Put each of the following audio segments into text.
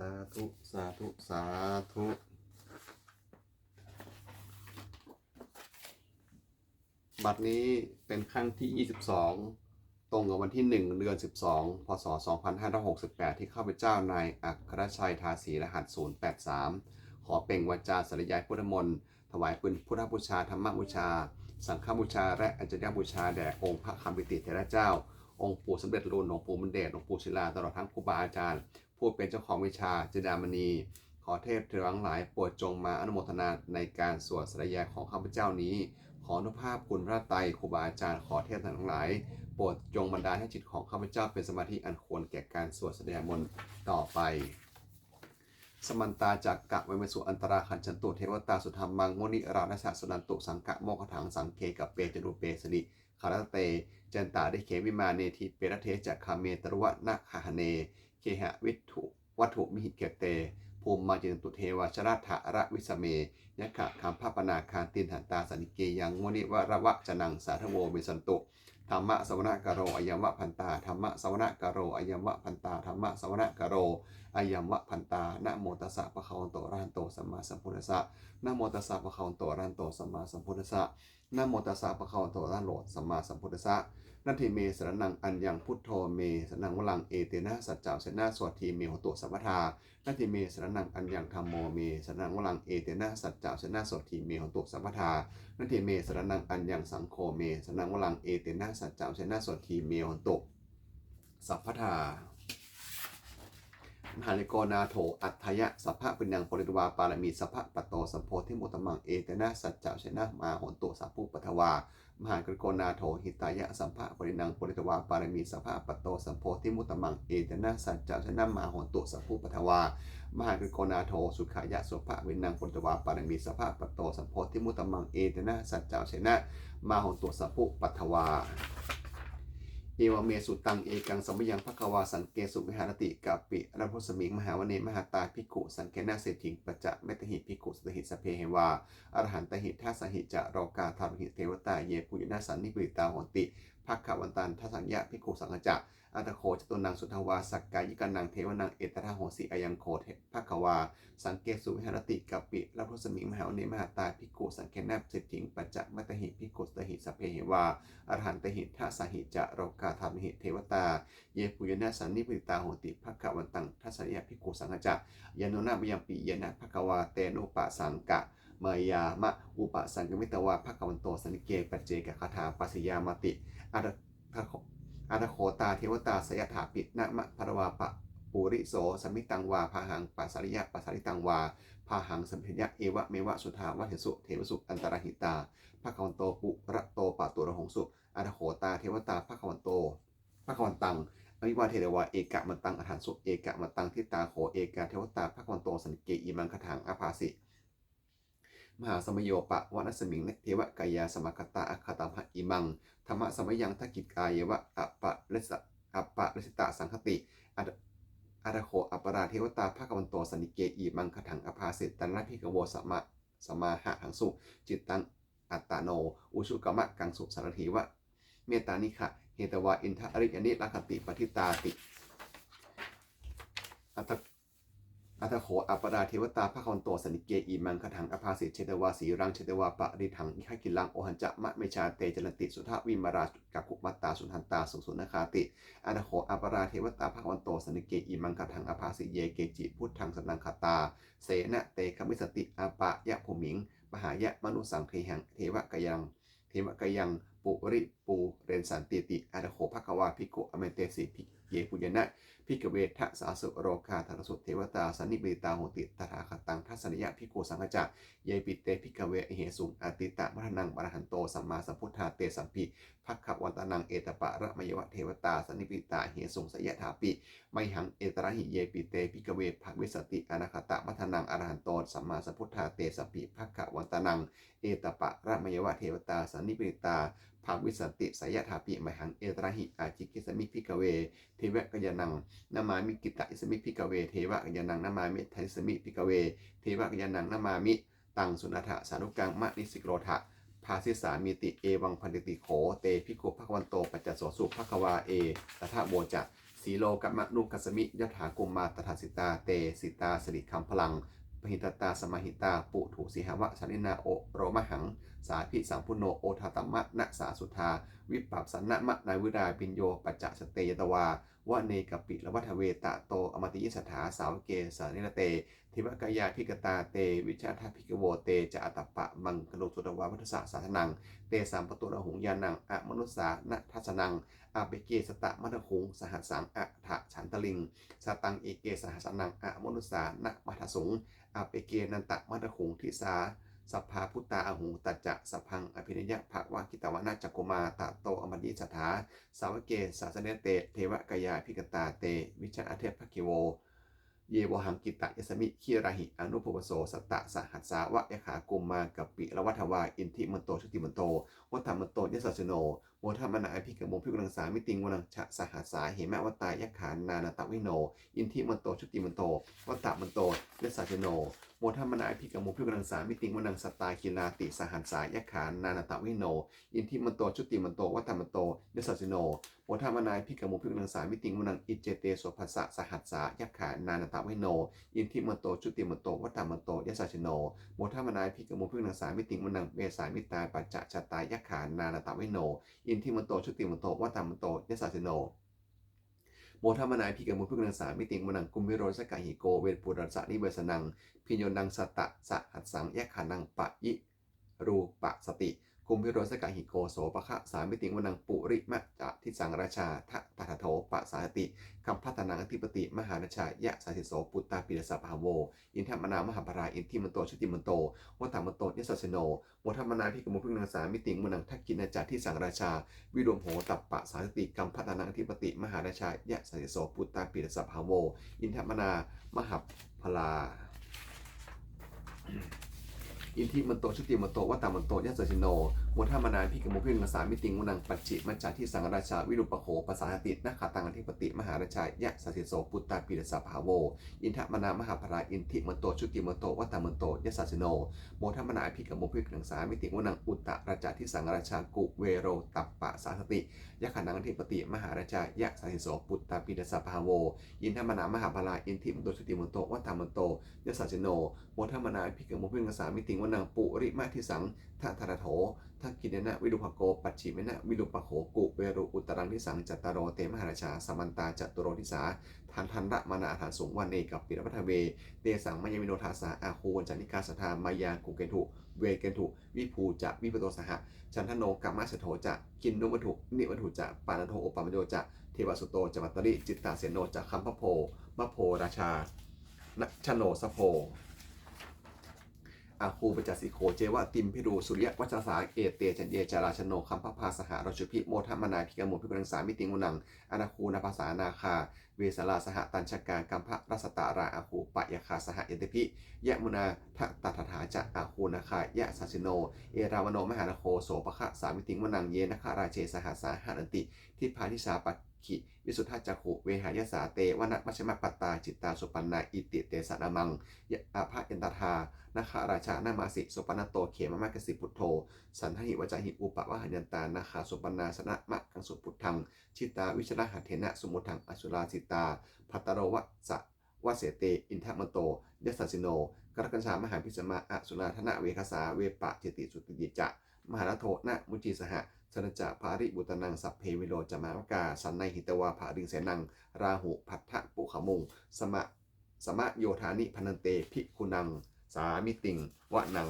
าธุสาธุสาธุบัดนี้เป็นครั้งที่ 22ตรงกับวันที่ 1 เดือน 12 พศ 2568 ที่ข้าพเจ้านายอัครชัยทาสีรหัส 083 ขอเปล่งวาจาสรยายพุทธมนต์ถวายปืนพุทธบูชาธรรมบูชาสังฆบูชาและอัญชลีบูชาแด่องค์พระคัมภีร์เถระเจ้าองค์ปู่สมเด็จรุ่นหลวงปู่มันเดชหลวงปู่ศิลาตลอดทั้งครูบาอาจารย์ผู้เป็นเจ้าของวิชาจินดามณีขอเทพเทวทั้งหลายโปรดจงมาอนุโมทนาในการสวดสรยายของข้าพเจ้านี้ขออนุภาพคุณพระไตรครูบาอาจารย์ขอเทพทั้งหลายโปรดจงบันดาลให้จิตของข้าพเจ้าเป็นสมาธิอันควรแก่การสวดสรยายมนต์ต่อไปสมันตาจากกะเวมสุอันตราขันจันตุเทวตาสุธรรมังมุนิราณสสุนันตุสังกะโมกถังสังเคกับเปจดุเปสนิคารเตจันตาได้เขวิมาเนทิเปรเทจักคาเมตรวะนะหะเนเคหะวิถุวัตถุมิหิเกเตภูมิมาจินตุเทวชราถะระวิสเมยะขะคัมภปนาคาตินหันตาสันิเกยังมุนิวระวะจนังสาธโวเมสันตุธรรมะสวนกโรอยัมวะพันตาธรรมะสวนกโรอยัมวะพันตาธรรมะสวนกโรอายัมวะพันตานะโมตัสสะภะคะวะโตอะระหะโตสัมมาสัมพุทธัสสะนะโมตัสสะภะคะวะโตอะระหะโตสัมมาสัมพุทธัสสะนะโมตัสสะภะคะวะโตอะระหะโตสัมมาสัมพุทธัสสะนัตถิเมสรณังอัญญังพุทโธเมสรณังวลังเอเตนะสัจจะเสนาสวัสดีเมโหตุสัพพทานัตถิเมสรณังอัญญังธัมโมเมสรณังวลังเอเตนะสัจจะเสนาสวัสดีเมโหตุสัพพทานัตถิเมสรณังอัญญังสังโฆเมสรณังวลังเอเตนะสัจจะเสนาสวัสดีเมโหตุสัพพทามหาลิโกนาโถอัฏฐยะสัพพะปินังปริตวาปารมีสัพพะปะโตสัมโพธิมุตตมังเอเตนะสัจจะเสนามาโหตุสัพพุปทวามหากริโกนาโถหิตายะสัมภะปรินังปริตวาปารมีสัพพะปะโตสัมโพธิมุตตมังเอเตนะสัจจะเสนามาโหตุสัพพุปทวามหากริโกนาโถสุขายะสุภะปรินังปริตวาปารมีสัพพะปะโตสัมโพธิมุตตมังเอเตนะสัจจะเสนามาโหตุสัพพุปทวาเอวเมสุตังเอกังสมยังภควาสังเกสุวิหารติกาปิรัพุสมิงมหาวเนมหาตาภิกขุสังเกนาเศรษฐิงปัจจะเมตหิภิกขุสตหิสเพเหวาอรหันตหิทัสหิจะโรกาธารุหิเทวตาเยปุยนาสันนิปริตาโหติภควันตันทัสัญญาภิกขุสังฆจะอัตโคจตุนังสุทวาสักกายิกันนังเทวนังเอตระโหสีอายังโคเทภควาสังเกสุวิหารติกาปิรัพุสมิงมหาวเนมหาตาภิกขุสังเกนาเศรษฐิงปัจจะเมตหิภิกขุสตหิสเพเหวาอรหันตหิทัสหิจะโรกาธารุหิเทวตาเยปุยนาสันนิปริตาโหติภควันตังทัสัญญาภิกขุสังฆจะยานโนนาบยังปิยนะภควาเตนุปสังกะเมยามะอุปสังกมิตวาภควันโตสันนิเกปัจเจกคาถาปัสยามติอาตโคตาเทวตาสยถาปินะมะภรวาปะปุริโสสมิตังวาพาหังปัสสริยะปัสสริตังวาพาหังสัมเพยะเอวะเมวะสุทาวะเถสุเทวสุอันตรหิตาภควันโตปุระโตปะตุระหงสุอาตโคตาเทวตาภควันโตภควันตังอวิวาเทเดวาเอกะมันตังอหันสุเอกะมันตังทิตาโขเอกะเทวตาภควันโตสันเกอิมังคถังอภาสิมหาสมโยปะวนัสมิงเทวกายาสมคตาอัคตัมหะอิมังธรรมะสมยังทักิจกายวะอัปปะริสตะสังคติอาตโคอัปปราเทวตาภควันโตสันเกอิมังคถังอภาสิตันนภิกโวสมาหะหังสุจิตตังอัตตโนอุชุกมะกังสุสารถีวะเมตานิขะเหตวาอินทอริยนิลัคติปฏิตาติอัตโขอัปปราเทวตาภควันโตสันนิเกอิมังคถังอภาสิเชตวาสีรังเชตวาปะริถังอิขกิลังโอหันจะมะเมชาเตจนติสุทวิมรากักุมัตตาสุทันตาสุสุนคาติอัตโขอัปปราเทวตาภควันโตสันนิเกอิมังคถังอภาสิเยเกจิพุทธังสันนังคตาเสนะเตคมิสติอาปะยะภูมิงมหายะมนุสังเทหังเทวกยังปุริปูเรนสันติติอาตโขภควาภิกขุอเมเตสิภิเยปุญนะภิกเวทะสาสุโรคาธนสุเทวตาสันนิเบตาโหติตถาคตังทัศนิยะภิกขุสังฆจะเยปิเตภิกเวเหสุงอติตะมรณังบรหันโตสัมมาสัมพุทธาเตสัมปิภควันตนังเอตปะระมยวะเทวตาสันนิปิตาเหสุงสยถาปิไมหังเอตระหิเยปิเตภิกเวภวิสติอนาคตะมัทนังอรหันโตสัมมาสัมพุทธาเตสัมปิภควันตนังเอตปะระมยวะเทวตาสันนิปิตาภาวิสติสยถาปิไมหังเอตระหิอาจิกิสมิภิกเวเทวกยนังนามามิกิตะอิสมิภิกเวเทวกยนังนามามิทัยสมิภิกเวเทวกยนังนามามิตังสุนัทะสานุกังมะนิสิกโรทะภาสิสามิติเอวังพันติโขเตภิกขุภควันโตปัจจโสสุภควาเอตถาโบจะ สีโลกัมมะนุกัสมิยถากุมมาตถาสิตาเตสิตาสิริคัมพลังปหิตตาสมาหิตาปุถุสิหวะชนินาโอโรมหังสาภิสัมพุโนโอทาตมะนะสาสุธาวิปัสสนะมะนาวิราปิญโยปัจจสเตยตวาวะเนกปิละวัฏเวตะโตอมติยิสถาสาวเกสานิรเตทิวกายาภิกตาเตวิชาทภิกโวเตจะอัตตปะมังคโลสุตวาวัฏสสาสนังเตสามปตุระหุงยานังอะมนุสสานะทัสนังอาเปเกสตะมัทคุงสหัสสังอะถะฉันตลิงสตังเอเกสหัสนังอะมนุสสานะมัทสุงอาเปเกนันตะมัทคุงทิสาสัพพาพุตตาอหุตัจจะสัพพังอภินิยะภะวะกิตวนาจักกุมาตะโตอมดิสถาสาวเกสาสเนเตเทวกายาภิกตาเตวิชาอเทพคิโวเยวหังกิตะยสมิคีราหิอนุภวโสสตะสหัสสาวะยขากุมมากับปิละวัฏวาอินทิมันโตชุติมันโตวัฏมันโตยสัสโนโมทัมมนาอภิกโมพิกุลังสามิติงวนังชะสหัสสาเหมะวตายขานนานาตวิโนอินทิมันโตชุติมันโตวัฏมันโตยสัสโนโมทัมมนาอภิกโมพิกุลังสามิติงวนังสตาคิลาติสหัสสายขานนานาตวิโนอินทิมันโตชุติมันโตวัฏมันโตยสัสโนโมทัมมนาอภิกโมพิกุลังสามิติงวนังอิเจเตโสภัสสะสหัสสายขานนานาตวิโนอินทิมันโตชุติมันโตวัฏมันโตยสัสโนโมทัมมนาอภิกโมพิกุลังสามิติงวนังเวสามิตาปัจจะชตายขานนานาตวิโนอินทิมันโตชุติมันโตวัฏมันโตยสัสโนโมทัมมนายพิกมุพุกนังสามิติงมนังกุมวิโรสกาหิโกเวทปุรัสสะนิเวสนังพิญโยนังสตะสะหัสสังแยกขานังปะยิรูปะสติกุมวิโรสกาหิโกโสปะคะสามิติงมนังปุริมะจะทิสังราชาทะตถาโถปะสาติคัมพัฒนังอธิปติมหาราชายะสาสิโสปุตตาปิรสะภาโวอินทมนามหาภราอินทิมันโตชุติมันโตวัฏมันโตยสัสโนโมทัมมนายพิกมุพุกนังสามิติงมนังทักกินาจาทิสังราชาวิโรมโหตัปปะสาติกัมพัฒนังอธิปติมหาราชายะสาสิโสปุตตาปิรสะภาโวอินทมนามหาภราอินทิมันโตชุติมันโตวัตตามันโตยัสสิโนโมทัมมนาพิกมุพิงสามิติงมุนังปัจจิมัจจาที่สังราชาวิรุปโขภาษาตินาคาตังอธิปติมหาราชายะสสิโสปุตตาปิรสะภาโวอินทมนามหาภราอินทิมันโตชุติมันโตวัตตามันโตยัสสิโนโมทัมมนาพิกมุพิงสามิติมุนังอุตตราชาที่สังราชากุเวโรตัปปะสาสติยะขันังอธิปติมหาราชายะสสิโสปุตตาปิรสะภาโวอินทมนามหาภราอินทิมันโตชุติมันโตวัตตามันโตยัสสิโนโมทัมมนาพิกมุพิงสามิติมุนังปุริมาทิสังทะทารโถทักกินนะวิรุภโกปัจฉิมนะวิรุปโขกุเวรุอุตรังทิสังจัตตารโรเตมหาราชาสมันตาจัตุโรทิสาทันระมานาฐานสูงวันเอกับปิรพัทเวเตสังมยมิโนทาสาอาคูวันจันิกาสธามายากุเกตุเวเกตุวิภูจะวิปโตสหะจันทโนกัมมาสโถจะกินนุวัตถุนิวัตถุจะปานันโทโอปามโยจะเทวสุโตจมัตตริจิตตาเสโนจะคัมพโพมะโพราชาณชโนสโพอาคูปจัสสิโคเจวะติมพิรูสุริยวัชสาเอเตจันเยจาราชโนคัมพพาสหราชพิโมทัมมนาพิกมุพิกุลังสามิติงุนังอนาคูนาภาษานาคาเวสลาสหตัญชการกัมพะรัสตาราอาคูปะยะคาสหยติพิยะมุนาทะตถาถาจะอาคูนาคายะสัสิโนเอราวโนมหานาโคโสปะคะสามิติงุนังเยนะคาราเชสหสาหันติทิพานิสาปัขิวิสุทธาจักขุเวหายสาเตวนะมัชฌิมปัตตาจิตตาสุปันนาอิติเตสะนามังยะอาภะยันตถานาคาราชานามาสิสุปนโตเขมมะกสิพุทโธสันหิวจาหิอุปะวะหัญญตานาคาสุปนาสนะมะกังสุพุทธังชิตาวิชระหัตเถนะสมุทังอสุราสิตาภัตตโรวะสะวะเสเตอินทมโตยัสสสิโนกรกัญชามหาพิสมาอสุราธนะเวคสาเวปะเจติสุติจะมหาโทนะมุจีสหะสนจะภาริบุตนังสัพเพวิโรจามาวกาสันในหิตวาภาริงเสนังราหุพัทธะปุขมุงสมะโยธานิพนันเตภิกขุนังสามิติงวะนัง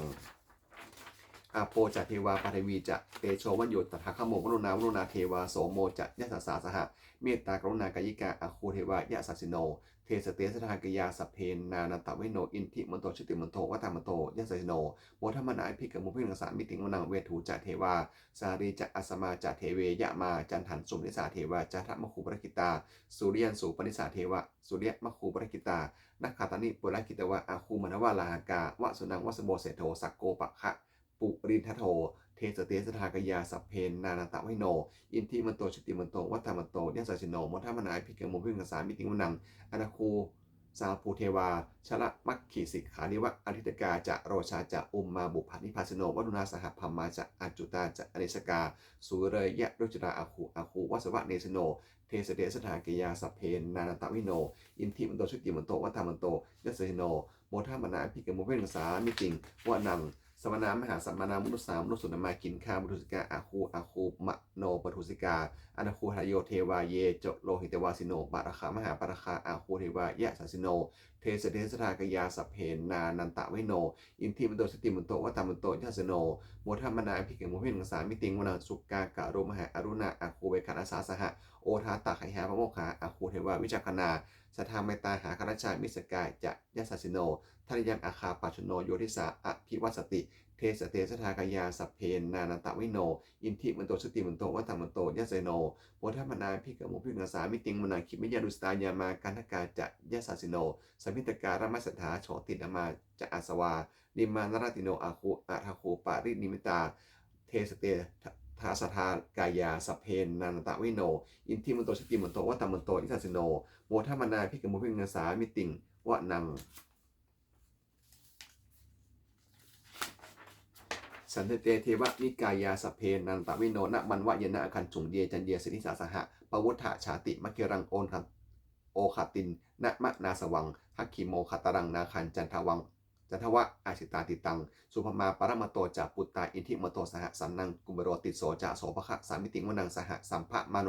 อาโปจะเทวาปาเทวีจะเตโชวัญโยตถาคโมวรุณาเทวาโสโมจะยะสาสหะเมตตากรุณากายิกาอาคูเทวายะสัสสิโนเทสเตสทากยาสเพนนานาตะเวโนอินทิมันโตชุติมันโตวัตมันโตยะสัสสิโนโมทัมมนาภิกขมุพิงสามิติงวนังเวทูจะเทวาสารีจะอัสมาจะเทเวยะมาจันทันสุนิสาเทวาจัทมคูปรกิตาสุริยันสุปนิสาเทวะสุริยมคูปรกิตานักขาตานิปุรกิตวะอาคูมนวาลาหากาวะสุนังวสโบเสโทสักโกปะคะปุรินทโทเทสเตสทากยาสัพเพนนานาตะไวโนอินทิมันโตชุติมันโตวัตมันโตยะสัสสิโนโมทัมมนาภิกขมุพิงสามิติงวนังอนาคู สาภูเทวาชละมัคคีสิกขานิวะอธิตกาจะโรชาจะอุมมาบุพานิพาสโนวัตุนาสหพัมมาจะอัจจุตาจะอเนสกาสุเรยะรุจราอาคูวัสวะเนสโนเทสเดสถาเกยาสัพเพนนานาตวิโนอินทิมันโตชุติมันโตวัฏมันโตยัสเสโนโมทามนาภิกมุเวงสามิจริงวะนังสมณามหาสัมมนามุนุสามนุสุนมากินคาบุตุสิกาอาคูมะโนปทุสิกาอนาคูหายโยเทวาเยโจโลหิตวาสิโนปาราคามหาปาราคาอาคูเทวายะสัสิโนเทสเดสถากยาสัพเพนนานันตะวิโนอินทิมันโตสติมันโตวัฏมันโตยัสเสโนโมทามนาภิกมุเวงสามิติงวนาสุกากะโรมหาอรุณาอาคูเวคันอาสาสหะโอทาตะไขหาพระโมคขาอาคูเทวาวิจักนาสัทธาเมตตาหาคณชามิสกายจะยัสสิโนทันยังอาคาปัจโนโยทิสาอภิวัสติเทสเตสถากยาสัพเพนนานันตวิโนอินทิมันโตสติมันโตวัฏมันโตยัสเสโนโพธมนาภิกมุภิกษามิติงมนาคิมิยาดุสตายามากันทกาจะยัสสิโนสมิตการมัสถาโฉตินามาจะอาสวานิมานรติโนอาคูอาทาคูปารินิมิตาเทสเตทาสทากายาสัพเพนนานันตวิโนอินทิมันโตสติมันโตวัฏมันโตยัสสิโนโพธมนาภิกมุภิกษามิติงวะนังสันเตเทวนิกายาสเพนันตวิโนนะมันวะเยนะอคันจุงเยจันเยสิทธิสาสหะปวุฒะชาติมะเกรังโอนคันโอคาตินนะมะนาสวังฮักขิโมคาตรังนาคันจันทวังจันทวะอาชิตาติตังสุภมาปรมโตจากปุตตาอินทิมโตสหสันนังกุมโรติโสจะโสภคะสามิติงวนังสหสัมภะมาน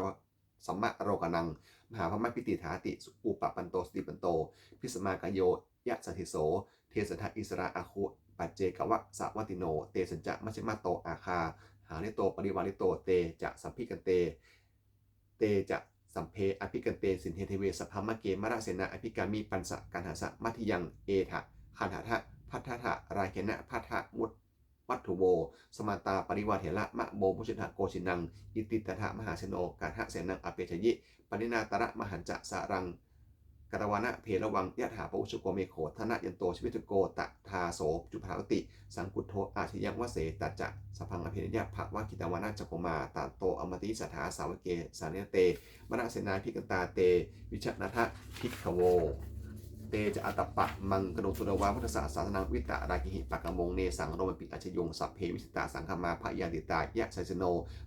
สัมมะโรกนังมหาพมะพิติฐาติอุปปันโตสติปันโตพิสมากโยยะสถิโสเทสถะอิสราอาคุปัจเจกวะสวัติโนเตสัญจะมัชฌิมาโตอาคาหานิโตปริวาริโตเตจะสัมพิกันเตจะสัมเพอภิกันเตสินเทเทเวสภามะเกมระเสนาอภิกามีปันสะกันหาสะมัทิยังเอทะคันหะทะพัทธะราเคนะพัทธะมุตวัตถุโวสมาตาปริวาเถระมะโมมุชิตะโกชินังอิติตถะมหาเสโนกาทะเสนังอเปชยิปนินาตระมหันจะสารังกตวานะเพระวังยะถาปอุชุโกเมโขธนะยันโตชวิตุโกตะทาโสจุภาวติสังกุโทอาชยังวเสตัจจะสพังอภิญญาภะวะกิตวานะจักโกมาตาโตอมติสัทธาสาวเกสาเนเตมณเสนาภิกตาเตวิชนะทะภิกขโวเตจะอัตตปะมังกโนสุรวาพุทธศาสนาวิตะราคิหิปะกะมงเนสังโรมปิอัจยงสัพเพวิสิตาสังฆมาพยาติตายะไซสโน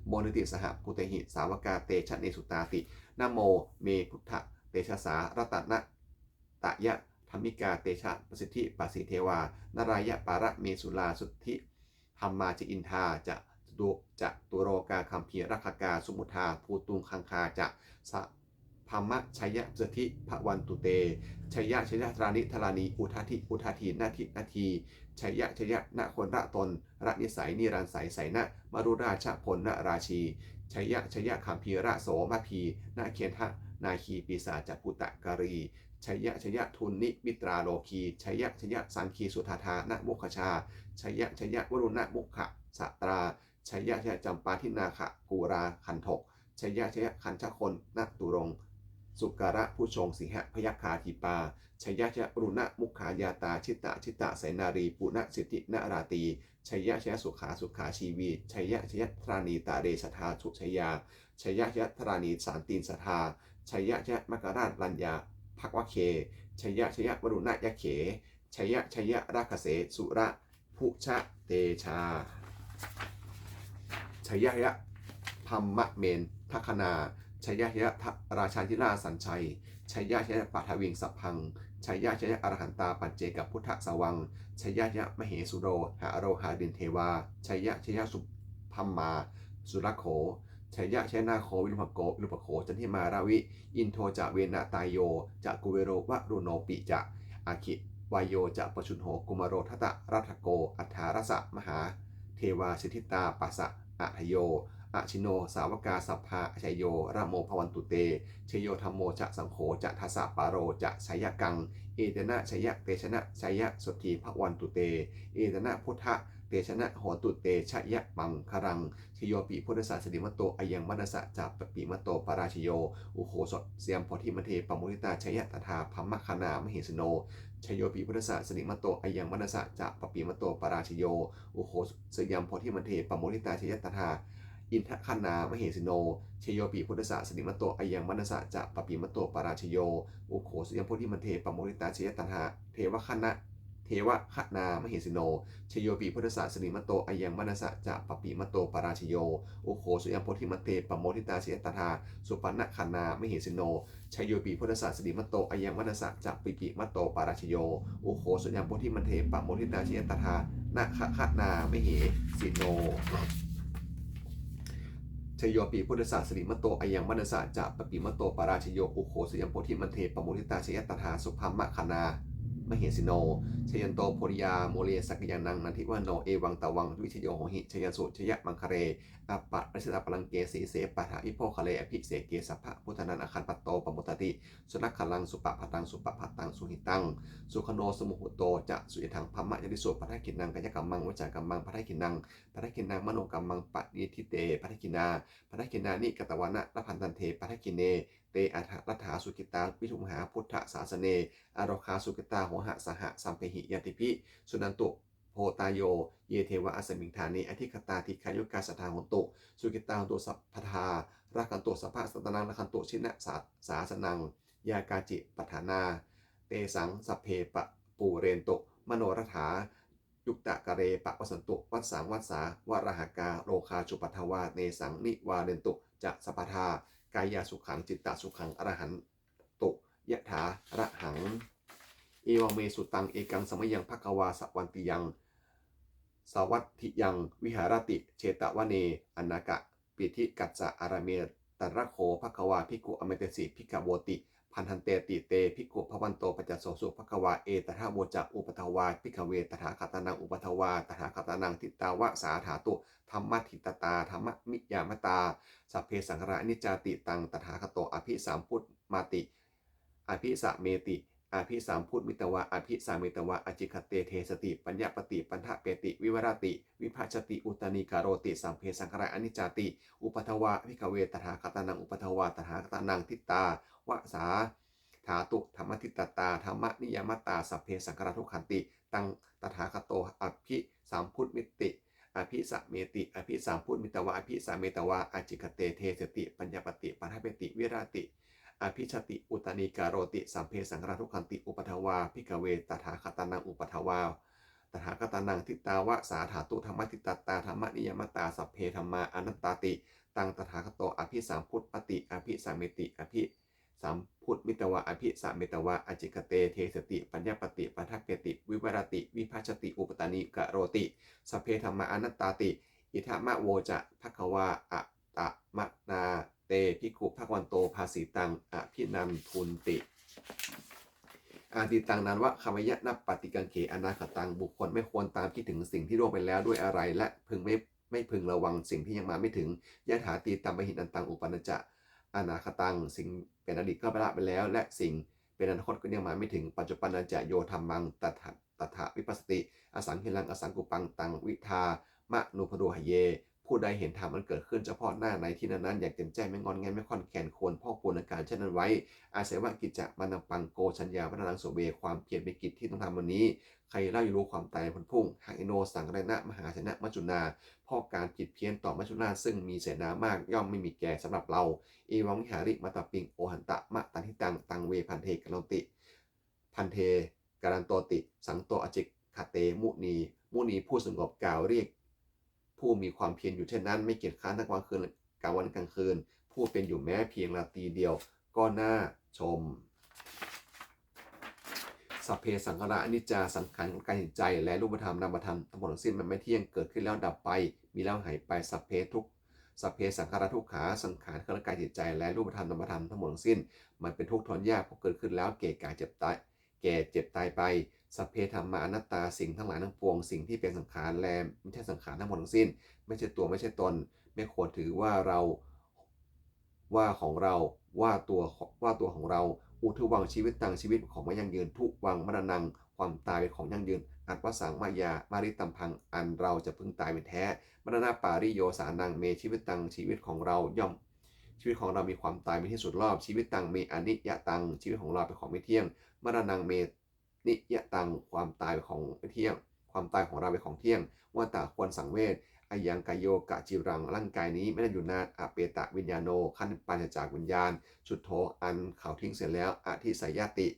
โมนิติสหพุเตหิสาวกาเตชะเนสุตาตินะโมเมพุทธเตชะสารัตนะตะยะธรรมิกาเตชะประสิทธิปัสสิเทวานารายะปาระเมสุลาสุทธิธรรมาจิอินทาจะตุโรกาคัมภีรักขกาสุมุทาภูตุงคังคาจะสะพมะชัยสถิภวันตุเตชัยธรานิธรานีอุทาทีนาทีชัยณคนระตนระนิสัยนิรันใสใสนะมรุราชพลนราชีชัยคัมภีระโสมาพีนาเคียนทะนาคีปีศาจปุตตะการีชัยทุนนิมิตราโลคีชัยสังคีสุธาธานะมุขชาชัยวรุณะมุขะสตราชัยจำปาทินาคะกูราคันทกชัยคันชคนนตุรงสุการะผู้ชงสิหะพยัคฆาทีปาชัยรุณะมุขายาตาชิตะไสนารีปุณสิทธินาราตีชัยสุขาชีวีชัยธรานีตาเรสทาสุชัยยาชัยธรานีสารตีนสทาชัยมกราชรัญญาภักวะเคชัยวรุณะยะเขชัยราคเสสุระพุชะเตชาชัยพัมมะเมนทัคนาชัยราชาธิราสัญชัยชัยปัทวิงสัพพังชัยอรหันตาปัจเจกับพุทธสวังชัยมเหสุโรหาโรหาดินเทวาชัยสุพัมมาสุรโขชัยนาโควิรุปโขจันทิมาราวิอินโทจะเวนะตายโยจะกุเวโรวะรุโนปิจะอาคิวายโยจะปชุนโหกุมารโรทัตะรัตโกอัฏฐารสะมหาเทวาสิทธิตาปัสสะอะทโยอาชิโนสาวกาสัพพะชัยโยระโมภวันตุเตชโยธรรมโมจะสังโฆจะทัสสะปาโรจะชัยกังเอเตนะชัยเตชนะชัยสุทธีภวันตุเตเอเตนะพุทธเตชนะโหตุเตชยะปังครังชโยปิพุทธศาสนิมโตอายังมนัสสะจัปปิมโตปราชโยอุโคสเสียมโพธิมเทปมุทิตาชยตถาพัมมคณามหิสโนชโยปิพุทธศาสนิมโตอายังมนัสสะจัปปิมโตปราชโยอุโคสยามโพธิมเทปมุทิตาชยตถา อินทคานามเหสิโนเชโยปีพุทธศาสนิมโตอายังมนัสสะจะปปิมโตปราชโยอุโขสุยังโพธิมันเทปโมริตาเชยตันหะเทวคณะเทวคณามเหสิโนชโยปีพุทธศาสนิมโตอายังมนัสสะจะปปิมโตปราชโยอุโขสุยังโพธิมันเทปโมริตาเชยตันหะสุปันนคณามเหสิโนชโยปีพุทธศาสนิมโตอายังมนัสสะจะปิปิมโตปราชโยอุโขสุยังโพธิมันเทปโมริตาเชยตันหะนาคณามเหสิโนชโยปีพุทธศาสนิมโตอายังมนัสสะจะปปิมโตปราชโยอุโขสยังโพธิมันเทปโมทิตาชยตถาสุภัมมะคณามเหสิโนชยันโตโพธิยาโมเลสักยานังนันทิวโนเอวังตะวังวิชโยโหหิชยสุชยมังคเรอปะรัชตาปลังเกสีเสปะทะอิโพคะเลอภิเสเกสัพพะพุทธนันอคันปัตโตปมุตติสุนัขลังสุปะพัตังสุปะพัตังสุหิตังสุขโนสมุหุโตจะสุยทังพัมมะยติสุปัทกินังกายกรรมังวจากรรมังพัทกินังพัทกินังมโนกรรมังปะนิทิเตพัทกินาพัทกินานิกตวานะละพันตันเทปัทกิเนเตอัฏฐรัฐาสุกิตาวิทุมหาพุทธศาสเนอารคาสุกิตาโหหะสหะสัมเพหิยติพิสุนันตุโพตายโยเยเทวะอสมิงธานิอธิคตาทิคายุกาสทาหนตุสุกิตาหนตุสัพพทาราคันตุสัพพะสัตนังราคันตุชินะสาสนังยากาจิปัฏฐานาเตสังสัพเพปะปูเรนตุมโนรถายุกตะกะเรปะวสันตุวัสสังวัสสาวรหากาโลคาจุปัทวาเนสังนิวาเรนตุจะสัพพทากายาสุขังจิตตสุขังอรหันตุยะถาระหังเอวังเมสุตังเอกังสมยังภควาสวันติยังสวัตถิยังวิหารติเชตวเนอนากะปิธิกัจจะอารเมตระโคภควาภิกขุอเมตสิภิกขโวติพันธันเตติเตภิกขุภวันโตปัจจโสสุภควาเอตถาโวจะอุปทวาภิกขเวตถาคตานังอุปทวาตถาคตานังทิตาวะสาถาตุธรรมทิตตาธรรมมิยามตาสัพเพสังขารนิจจติตังตถาคโตอภิสามพุทธมาติอภิสะเมติอภิสามพุทธมิตวะอภิสามิตวะอจิคเตเทสติปัญญปติปัญทะเปติวิวรติวิภาชติอุตานิการโรติสัมเพสังขารอนิจจติอุปทวะภิกขเวตถาคตานังอุปทวาตถาคตานังทิตาวะสาถาตุธรรมทิตตาธรรมนิยามตาสัพเพสังขารทุกขันติตังตถาคโตอภิสามพุทธมิติอภิสะเมติอภิสามพุทธมิตวะอภิสาเมตวะอจิคเตเทสติปัญญปติปัญทะเปติวิรติอภิชติอุตานิการโรติสัมเพสังขารทุกขันติอุปทวาภิกขเวตถาคตานังอุปทวาตถาคตานังทิตาวะสาถาตุธรรมทิตตาธรรมนิยมตาสัพเพธรรมาอนัตตาติตังตถาคโตอภิสามพุทธปติอภิสาเมติอภิสามพุทธมิตวะอภิสาเมตวะอจิคเตเทสติปัญญปติปัฏฐเปติวิวรติวิภาชติอุปตานิกโรติสัพเพธรรมาอนัตตาติอิทามะโวจะภควาอะตะมะนาเตภิกขุภควันโตภาสีตังอภินันทุนติอาติตังนั้นว่าคำยะนับปฏิกังเขอนาคตังบุคคลไม่ควรตามคิดถึงสิ่งที่ล่วงไปแล้วด้วยอะไรและพึงไม่พึงระวังสิ่งที่ยังมาไม่ถึงยะถาตีตัมปหินันตังอุปนัจจะอนาคตังสิ่งเป็นอดีตก็ไปละไปแล้วและสิ่งเป็นอนาคตก็ยังมาไม่ถึงปัจจุบันนันจะโยธรรมังตถาวิปัสสติอสังหิลังอสังกุปังตังวิทามะนุพโดหเยผู้ใดเห็นธรรมมันเกิดขึ้นเฉพาะหน้าในที่นั้นๆอย่างเต็มใจไม่งอนแงนไม่ค่อนแขนควรพ่อควรอาการเช่นนั้นไว้อาศัยว่ากิจจะมันปังโกชัญญาวัฒนังโสเบความเพียรเป็นกิจที่ต้องทำวันนี้ใครเล่าอยู่รู้ความตายพ้นพุ่งหากอิโนสังเรณะมหาชนะมัจจุนาพ่อการจิตเพี้ยนต่อมัจจุนาซึ่งมีเสนามากย่อมไม่มีแก่สำหรับเราเอวังวิหาริมาตปิงโอหันตะมะตันทิตังเวพันเทกัลติพันเทการันโตติสังโตอจิกขเตมุนีผู้สงบกล่าวเรียกผู้มีความเพียรอยู่เช่นนั้นไม่เกียจค้านทั้งกลางคืนกลางวันกลางคืนผู้เป็นอยู่แม้เพียงราตรีเดียวก็น่าชมสัพเพสังขารอนิจจาสังขารของกายใจและรูปธรรมนามธรรมทั้งหมดทั้งสิ้นมันไม่เที่ยงเกิดขึ้นแล้วดับไปมีแล้วหายไปสัพเพสังขารทุกขาสังขารของกายจิตใจและรูปธรรมนามธรรมทั้งหมดทั้งสิ้นมันเป็นทุกข์ทนยากเพราะเกิดขึ้นแล้วแก่เจ็บตายไปสัพเพธรรมาอนัตตาสิ่งทั้งหลายทั้งปวงสิ่งที่เป็นสังขารแลไม่ใช่สังขารทั้งหมดทั้งสิ้นไม่ใช่ตัวไม่ใช่ตนไม่ควรถือว่าเราว่าของเราว่าตัวของเราอุทุวังชีวิตตังชีวิตของไม่ยั่งยืนทุวังมรณังความตายเป็นของยั่งยืนอัตวสังมายามาริตัมพังอันเราจะพึงตายเป็นแท้มรณะปาริโยสานังเมชีวิตตังชีวิตของเราย่อมชีวิตของเรามีความตายเป็นที่สุดรอบชีวิตตังเมอนิยตังชีวิตของเราเป็นของไม่เที่ยงมรณังเมนิยตังความตายของไม่เที่ยงความตายของเราเป็นของเที่ยงว่าตาควรสังเวช อายังกายโยกะจิรังร่างกายนี้ไม่ได้อยู่นานอเปตะวิญญาโนขั้นปัญจจากวิญญาณชุดโธอันเขาทิ้งเสร็จแล้วอธิสายติ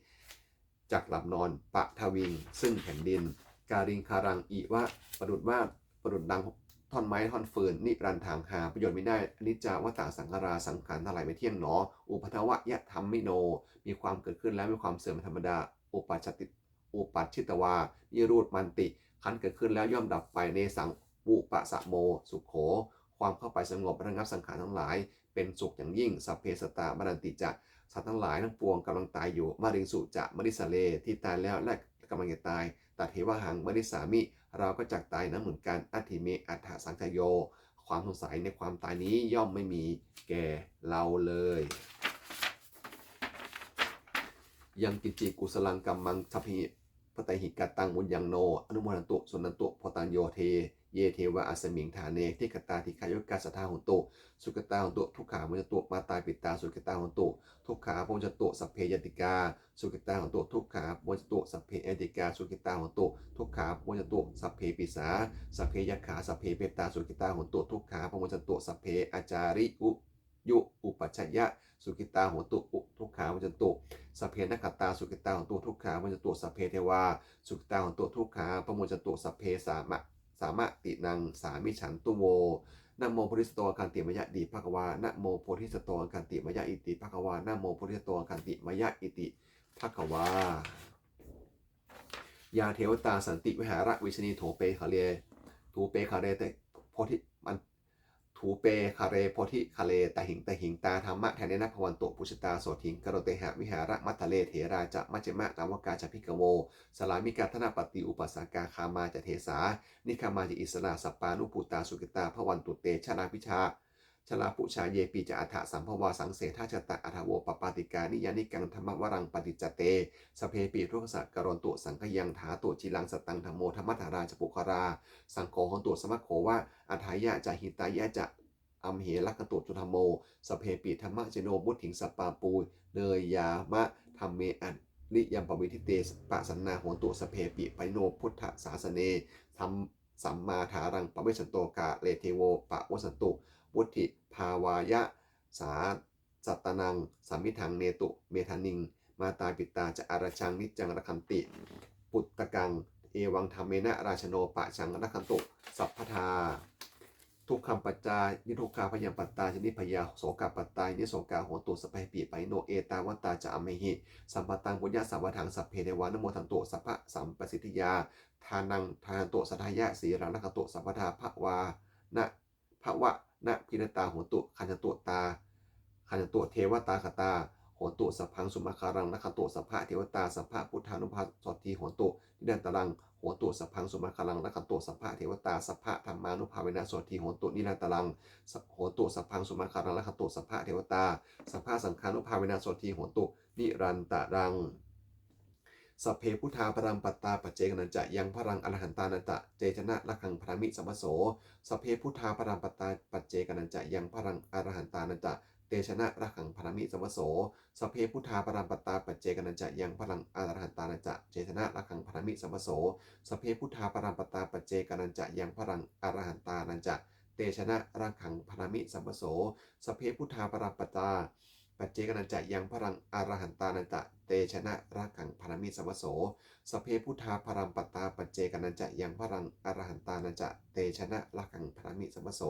จากหลับนอนปะทวิงซึ่งแผ่นดินการิงคารังอิวะประดุดว่าประดุดดังท่อนไม้ท่อนฟืนนิรันถางหาประโยชน์ไม่ได้อนิจจาวตาสังขาราสังขารทั้งหลายไม่เที่ยงหนออุปทวะยะธรรมมิโนมีความเกิดขึ้นแล้วมีความเสื่อมเป็นธรรมดาอุปัชชิตวานิรูดมันติขันเกิดขึ้นแล้วย่อมดับไปในสังอุปสะโมสุขโขความเข้าไปสงบระงับสังขารทั้งหลายเป็นสุขอย่างยิ่งสัพเพสตาบรันติจะสัตว์ทั้งหลายทั้งปวงกำลังตายอยู่มาริสุจะมริสเลที่ตายแล้วและกำลังจะตายตัดเหวหังมริสามิเราก็จักตายนั้นเหมือนกันอัติเมอัฏฐสังขโยความสงสัยในความตายนี้ย่อมไม่มีแก่เราเลยยังกิจิกุสลังกัมมังทัพพิปไตหิกตังมุญยังโนอนุโมทันตุสุนันตุพตัญโยเทเยเทวะอัสมิงฐานเนทิกตาทิคายกาสัทธาหุนตุสุกตาหุนตุทุกขามุจตุมาตายปิตาสุกตาหุนตุทุกขาปุจตุสัพเพยติกาสุกตาหุนตุทุกขาปุจตุสัพเพยติกาสุกตาหุนตุทุกขาปุจตุสัพเพปิสาสัพเพยขาสัพเพเปตาสุกตาหุนตุทุกขาปุจตุสัพเพอาจาริยุอุปัชชยะสุกิตาโหตุทุกขาวัจตุสัพเพนักขตาสุกิตาโหตุทุกขาวัจตุสัพเพเทวาสุกิตาโหตุทุกขาปโมจตุสัพเพสามะตินังสามิฉันตุโวนะโมโพธิสตวกันติมยะดีภควานะโมโพธิสตวกันติมยะอิติภควานะโมโพธิสตวกันติมยะอิติภควายาเทวตาสันติวิหาระวิชนีโถเปคาเรถูเปคาเรแต่โพธิมันถูเปคาเรโพธิคาเลตหิงตาธรรมะแทนเนนะพวันโตปุชตาโสถิงกโรเตหะวิหาระมัททะเลเถราจะมัจเจมะตาวกาจะพิกโวสลามิกาธนาปฏิอุปสากาคามาจะเทสานิคามาจะอิสระสัปปานุปุตาสุกิตาพวันตุเตชลาพิชาชลาปุชาเยปีจะอัฏฐสัมภวาสังเสทาชตะอัฏฐโวปปาติกานิยานิกังธรรมวรังปฏิจเตสเพปีทุกขสักกรณตุสังขยังถาตุจิลังสตังธรรมโมธรรมธาราจปุคราสังโฆหนตุสมะโขว่าอัฏฐายะจะหิตายะจะอัมเหลักตุจุธรรมโมสเพปีธรรมะเจโนบุถิงสปาปูเนยยามะธรรมเมอันนิยมปวิทิเตปะสันนาโหตุสเพปีไปโนพุทธศาสเนธรรมสัมมาถารังปะเวสันโตกาเลเทโวปะวสันตุวุธิภาวายะสาสัตตนังสัมมิทังเนตุเมธานิงมาตาปิตาจะอารชังนิจังรัคันติปุตตะกังเอวังธรรมเมนะราชโนปะชังรัคันตุสัพพทาทุกคำปัจจานิทุกขาพยังปัตตาจินิพยาโสกาปัตตานิโสกาโหตุสเปปีไปโนเอตาวตาจะอเมหิสัมปตังปุญญาสัพพทังสัพเพเทวานโมทันโตสัพพะสัมปสิทธิยาทานังทานันโตสัทธายะสีรังรัคันโตสัพพทาภวานะภวะนะพินตาโหตุขันตุตาขันตุเทวตาคตาโหตุสัพพังสุมาคารังนักขันตุสัพพะเทวตาสัพพะพุทธานุภาสตทีโหตุนิดันตรังโหตุสัพพังสุมาคารังนักขันตุสัพพะเทวตาสัพพะธรรมานุภาเวนะสตทีโหตุนิดันตรังโหตุสัพพังสุมาคารังนักขันตุสัพพะเทวตาสัพพะสังฆานุภาเวนะสตทีโหตุนิรันตรังสัพเพพุทธาปรัมปัตตาปัจเจกนันจะยังพรังอรหันตานันตะเจชนะละคังพระมิสัมปโสสัพเพพุทธาปรัมปัตตาปัจเจกนันจะยังพรังอรหันตานันตะเตชนะระขังพระมิสัมปโสสัพเพพุทธาปรัมปัตตาปัจเจกนันจะยังพรังอรหันตานันจะเจชนะระขังพระมิสัมปโสสัพเพพุทธาปรัมปัตตาปัจเจกนันจะยังพรังอรหันตานันจะเตชนะระขังพระมิสัมปโสสัพเพพุทธาปรัมปัตตาปัจเจกนันจะยังพรังอรหันตานันตะเตชนะรักขังพระมิสัมปโสสเพพุทธาพรัมปัตตาปัจเจกนันจะยังพรังอรหันตานันจะเตชนะรักขังพระมิสัมปโส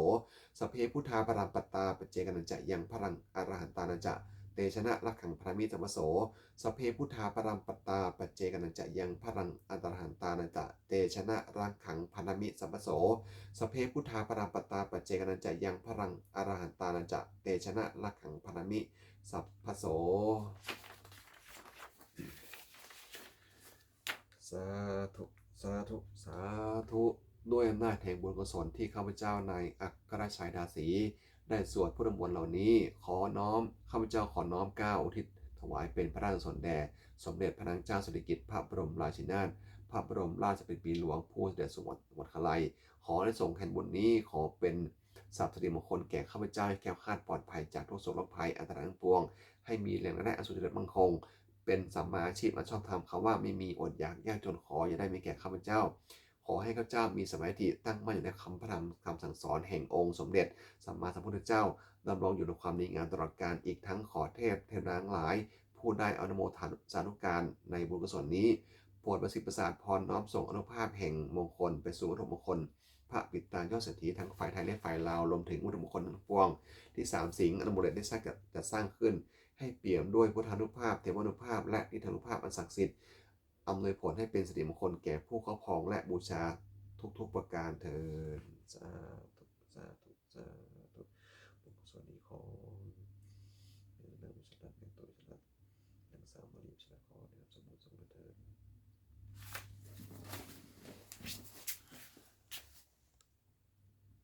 สเพพุทธาพรัมปัตตาปัจเจกนันจะยังพรังอรหันตานันจะเตชนะรักขังพระมิสัมปโสสเพพุทธาพรัมปัตตาปัจเจกนันจะยังพรังอรหันตานันจะเตชนะรักขังพระมิสัมปโสสเพพุทธาพรัมปัตตาปัจเจกนันจะยังพรังอรหันตานันจะเตชนะรักขังพระมิสัพพโสสาธุสาธุสาธุด้วยอำนาจแห่งบุญกุศลที่ข้าพเจ้านายอัครชัยดาสีได้สวดพุทธมนต์เหล่านี้ขอน้อมข้าพเจ้าขอน้อมเกล้าอุทิศถวายเป็นพระราชกุศลแด่สมเด็จพระนางเจ้าสิริกิติ์พระบรมราชินีนาถพระบรมราชเป็นปีหลวงผู้เสด็จสวรรคาลัยขอได้ส่งแห่งบุญนี้ขอเป็นสัพพสิริมงคลแก่ข้าพเจ้าให้แคล้วคลาดปลอดภัยจากทุกโศกโรคภัยอันตรายทั้งปวงให้มีแหล่งรายได้อันสุจริตมั่นคงเป็นสัมมาอาชีพอันชอบธรรมคำว่าไม่มีอดอยากยากจนขออย่าได้มีแก่ข้าพเจ้าข ขอให้ข้าพเจ้ามีสมาธิตั้งมั่นอยู่ในคำพระธรรมคำสั่งสอนแห่งองค์สมเด็จสัมมาสัมพุทธเจ้าดำรงอยู่ในความดีงามตลอดกาลอีกทั้งขอเทพเทวดาทั้งหลายผู้ได้อนุโมทนาสาธุการในบุญกุศลนี้โปรดประสิทธิ์ประสาทพรน้อมส่งอนุภาพแห่งมงคลไปสู่วัตถุมงคลพระปิดตายอดเศรษฐีทั้งฝ่ายไทยและฝ่ายลาวรวมถึงวัตถุมงคลทั้งปวงที่สามสิงห์อนุโมทนาได้จัดสร้างขึ้นให้เปี่ยมด้วยพุทธานุภาพเทวานุภาพและนิทานุภาพอันศักดิ์สิทธิ์อำนวยผลให้เป็นสิริมงคลแก่ผู้ครอบครองและบูชาทุกๆประการเถิดสาธุสาธุสาธุบุญกุศลนี้ของนางวิชรัตน์นางตัววิชรัตน์นางสาวมารีวิชรัตน์ขอ